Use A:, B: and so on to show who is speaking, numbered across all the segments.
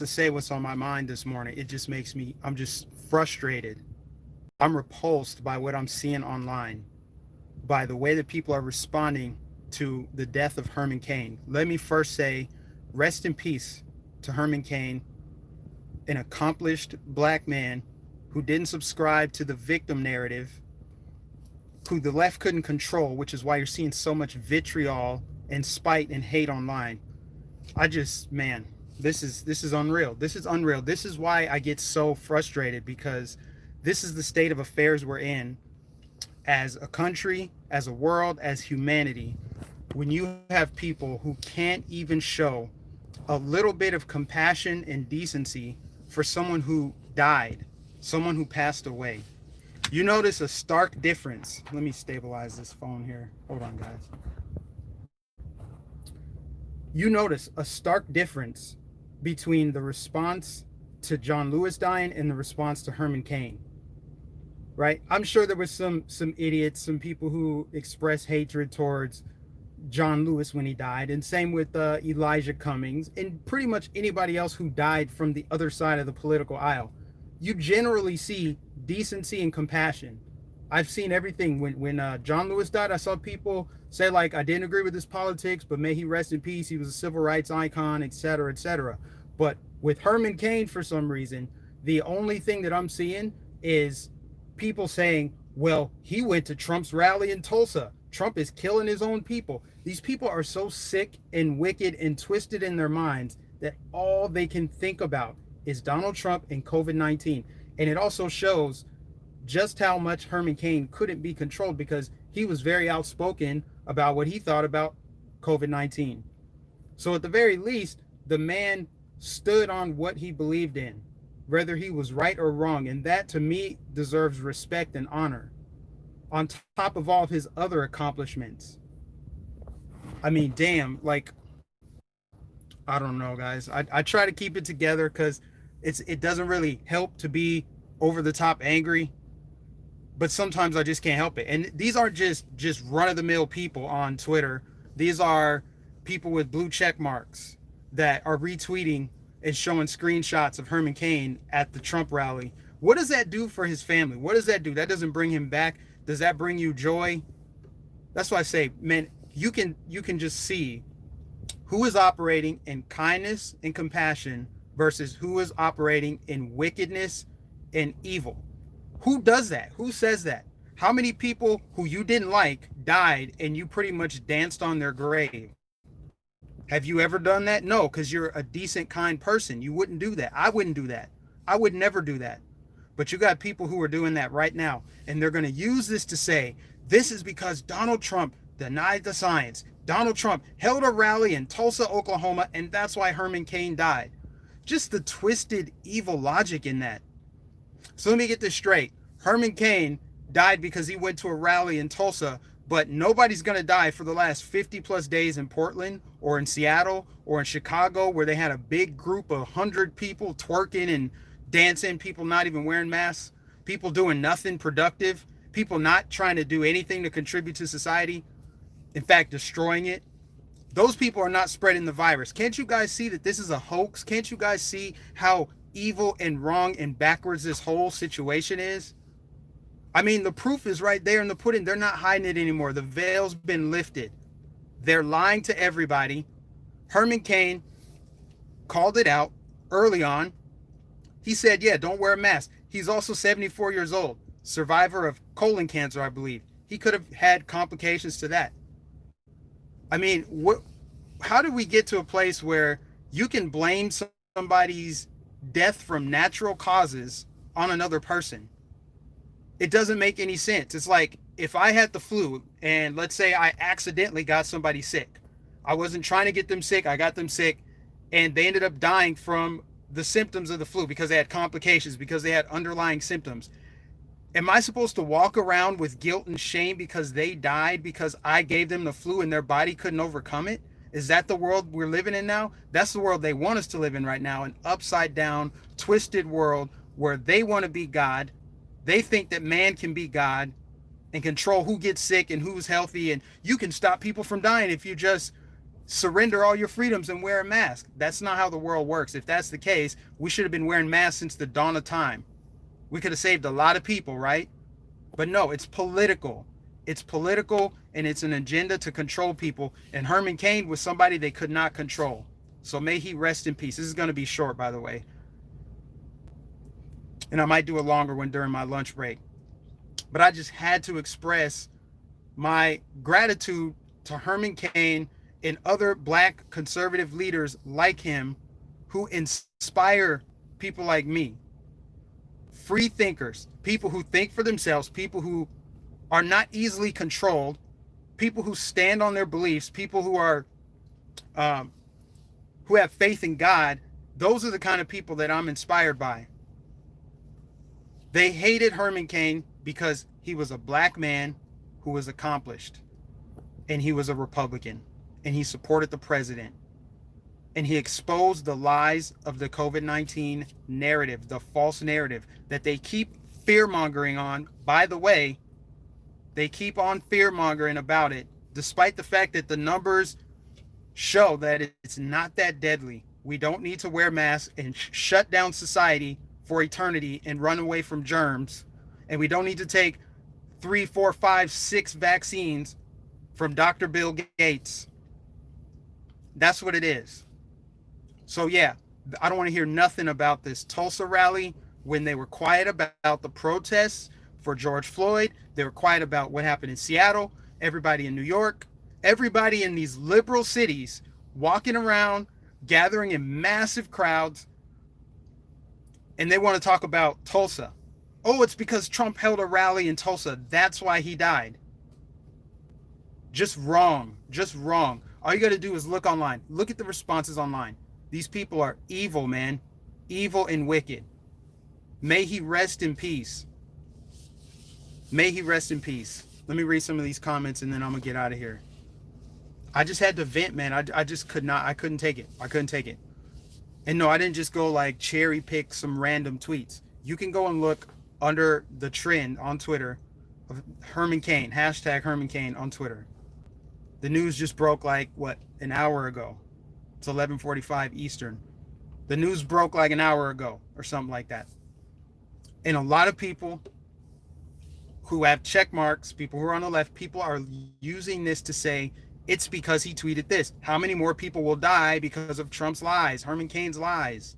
A: to say what's on my mind this morning. It just makes me, I'm just frustrated. I'm repulsed by what I'm seeing online, by the way that people are responding to the death of Herman Cain. Let me first say, rest in peace to Herman Cain, an accomplished black man who didn't subscribe to the victim narrative, who the left couldn't control, which is why you're seeing so much vitriol and spite and hate online. I just, man, this is unreal. This is unreal. This is why I get so frustrated, because this is the state of affairs we're in as a country, as a world, as humanity. When you have people who can't even show a little bit of compassion and decency for someone who died, someone who passed away. You notice a stark difference. Let me stabilize this phone here. Hold on, guys. You notice a stark difference between the response to John Lewis dying and the response to Herman Cain. Right? I'm sure there was some idiots, some people who express hatred towards John Lewis when he died, and same with Elijah Cummings and pretty much anybody else who died from the other side of the political aisle. You generally see decency and compassion. I've seen everything. When John Lewis died, I saw people say, like, I didn't agree with his politics, but may he rest in peace. He was a civil rights icon, etc., etc. But with Herman Cain, for some reason, the only thing that I'm seeing is people saying, well, he went to Trump's rally in Tulsa. Trump is killing his own people. These people are so sick and wicked and twisted in their minds that all they can think about is Donald Trump and COVID-19. And it also shows just how much Herman Cain couldn't be controlled, because he was very outspoken about what he thought about COVID-19. So at the very least, the man stood on what he believed in, whether he was right or wrong. And that, to me, deserves respect and honor, on top of all of his other accomplishments. I mean, damn, like, I don't know, guys. I try to keep it together because it doesn't really help to be over the top angry, but sometimes I just can't help it. And these aren't just run-of-the-mill people on Twitter. These are people with blue check marks that are retweeting and showing screenshots of Herman Cain at the Trump rally. What does that do for his family? What does that do? That doesn't bring him back. Does that bring you joy? That's why I say, man, you can just see who is operating in kindness and compassion versus who is operating in wickedness and evil. Who does that? Who says that? How many people who you didn't like died and you pretty much danced on their grave? Have you ever done that? No, because you're a decent, kind person. You wouldn't do that. I wouldn't do that. I would never do that. But you got people who are doing that right now, and they're going to use this to say, this is because Donald Trump denied the science. Donald Trump held a rally in Tulsa, Oklahoma, and that's why Herman Cain died. Just the twisted, evil logic in that. So let me get this straight. Herman Cain died because he went to a rally in Tulsa, but nobody's going to die for the last 50 plus days in Portland or in Seattle or in Chicago, where they had a big group of 100 people twerking and dancing, people not even wearing masks, people doing nothing productive, people not trying to do anything to contribute to society, in fact, destroying it. Those people are not spreading the virus. Can't you guys see that this is a hoax? Can't you guys see how evil and wrong and backwards this whole situation is? I mean, the proof is right there in the pudding. They're not hiding it anymore. The veil's been lifted. They're lying to everybody. Herman Cain called it out early on. He said, yeah, don't wear a mask. He's also 74 years old, survivor of colon cancer, I believe. He could have had complications to that. I mean, how do we get to a place where you can blame somebody's death from natural causes on another person? It doesn't make any sense. It's like, if I had the flu and let's say I accidentally got somebody sick. I wasn't trying to get them sick. I got them sick and they ended up dying from the symptoms of the flu because they had complications, because they had underlying symptoms. Am I supposed to walk around with guilt and shame because they died because I gave them the flu and their body couldn't overcome it? Is that the world we're living in now? That's the world they want us to live in right now, an upside down, twisted world where they want to be God. They think that man can be God and control who gets sick and who's healthy, and you can stop people from dying if you just surrender all your freedoms and wear a mask. That's not how the world works. If that's the case, we should have been wearing masks since the dawn of time. We could have saved a lot of people, right? But no, it's political. It's political, and it's an agenda to control people. And Herman Cain was somebody they could not control. So may he rest in peace. This is going to be short, by the way. And I might do a longer one during my lunch break. But I just had to express my gratitude to Herman Cain and other black conservative leaders like him who inspire people like me. Free thinkers, people who think for themselves, people who are not easily controlled, people who stand on their beliefs, people who are who have faith in God. Those are the kind of people that I'm inspired by. They hated Herman Cain because he was a black man who was accomplished, and he was a Republican, and he supported the president, and he exposed the lies of the COVID-19 narrative, the false narrative that they keep fear-mongering on. By the way, they keep on fear-mongering about it, despite the fact that the numbers show that it's not that deadly. We don't need to wear masks and shut down society for eternity and run away from germs. And we don't need to take 3, 4, 5, 6 vaccines from Dr. Bill Gates. That's what it is. So yeah, I don't want to hear nothing about this Tulsa rally when they were quiet about the protests for George Floyd. They were quiet about what happened in Seattle. Everybody in New York, everybody in these liberal cities walking around, gathering in massive crowds, and they want to talk about Tulsa. Oh, it's because Trump held a rally in Tulsa. That's why he died. Just wrong. Just wrong. All you got to do is look online. Look at the responses online. These people are evil, man. Evil and wicked. May he rest in peace. May he rest in peace. Let me read some of these comments and then I'm going to get out of here. I just had to vent, man. I just could not. I couldn't take it. I couldn't take it. And no, I didn't just go like cherry pick some random tweets. You can go and look under the trend on Twitter of Herman Cain, hashtag Herman Cain on Twitter. The news just broke like, what, an hour ago. It's 11:45 Eastern. The news broke like an hour ago or something like that. And a lot of people who have check marks, people who are on the left, people are using this to say, it's because he tweeted this. How many more people will die because of Trump's lies, Herman Cain's lies?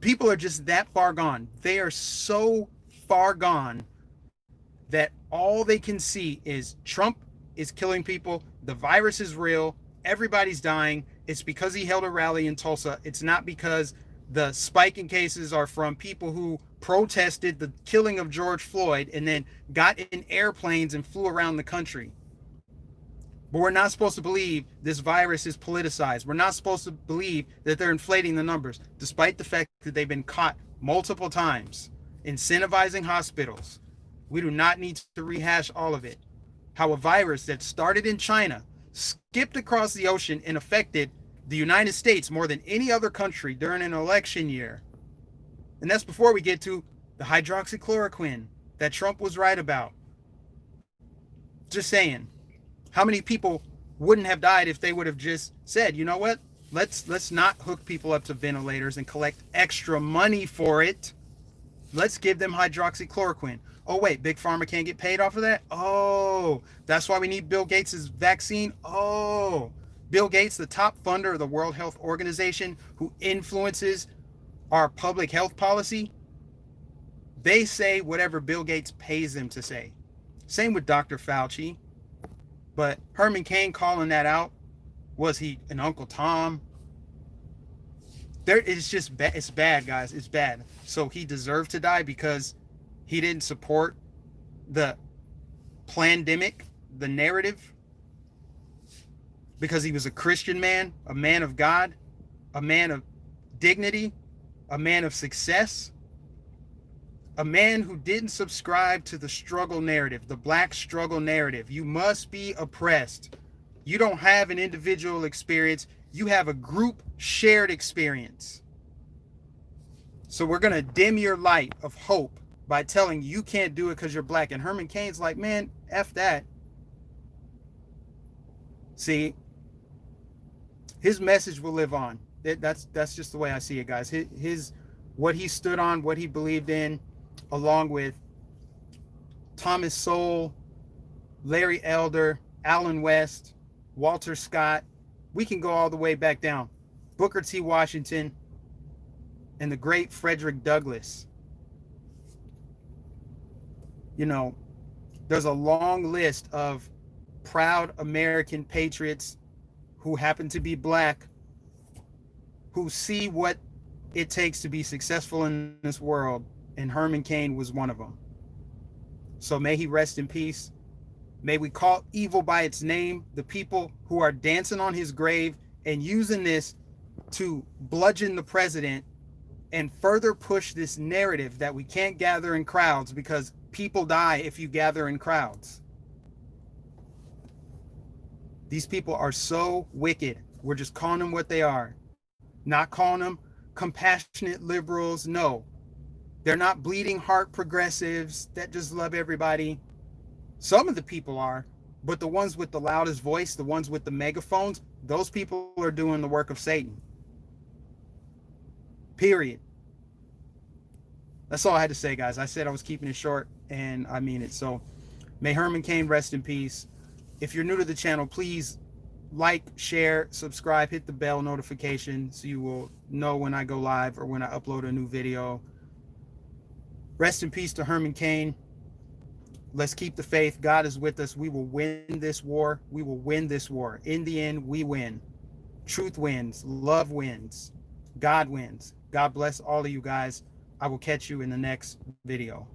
A: People are just that far gone. They are so far gone that all they can see is Trump is killing people. The virus is real. Everybody's dying. It's because he held a rally in Tulsa. It's not because the spike in cases are from people who protested the killing of George Floyd and then got in airplanes and flew around the country. But we're not supposed to believe this virus is politicized. We're not supposed to believe that they're inflating the numbers, despite the fact that they've been caught multiple times, incentivizing hospitals. We do not need to rehash all of it. How a virus that started in China, skipped across the ocean and affected the United States more than any other country during an election year. And that's before we get to the hydroxychloroquine that Trump was right about. Just saying. How many people wouldn't have died if they would have just said, you know what? Let's not hook people up to ventilators and collect extra money for it. Let's give them hydroxychloroquine. Oh, wait, Big Pharma can't get paid off of that? Oh, that's why we need Bill Gates' vaccine? Oh, Bill Gates, the top funder of the World Health Organization, who influences our public health policy, they say whatever Bill Gates pays them to say. Same with Dr. Fauci. But Herman Cain calling that out, was he an Uncle Tom? It's just bad. It's bad, guys. It's bad. So he deserved to die because he didn't support the plandemic, the narrative, because he was a Christian man, a man of God, a man of dignity, a man of success, a man who didn't subscribe to the struggle narrative, the black struggle narrative. You must be oppressed. You don't have an individual experience. You have a group shared experience. So we're going to dim your light of hope by telling you can't do it because you're black. And Herman Cain's like, man, F that. See, his message will live on. That's just the way I see it, guys. His what he stood on, what he believed in, along with Thomas Sowell, Larry Elder, Allen West, Walter Scott. We can go all the way back down. Booker T. Washington, and the great Frederick Douglass. You know, there's a long list of proud American patriots who happen to be black, who see what it takes to be successful in this world, and Herman Cain was one of them. So may he rest in peace. May we call evil by its name. The people who are dancing on his grave and using this to bludgeon the president and further push this narrative that we can't gather in crowds because people die if you gather in crowds. These people are so wicked. We're just calling them what they are. Not calling them compassionate liberals. No. They're not bleeding heart progressives that just love everybody. Some of the people are, but the ones with the loudest voice, the ones with the megaphones, those people are doing the work of Satan. Period. That's all I had to say, guys. I said I was keeping it short, and I mean it. So may Herman Cain rest in peace. If you're new to the channel, please like, share, subscribe, hit the bell notification so you will know when I go live or when I upload a new video. Rest in peace to Herman Cain. Let's keep the faith. God is with us. We will win this war. We will win this war. In the end, we win. Truth wins. Love wins. God wins. God bless all of you guys. I will catch you in the next video.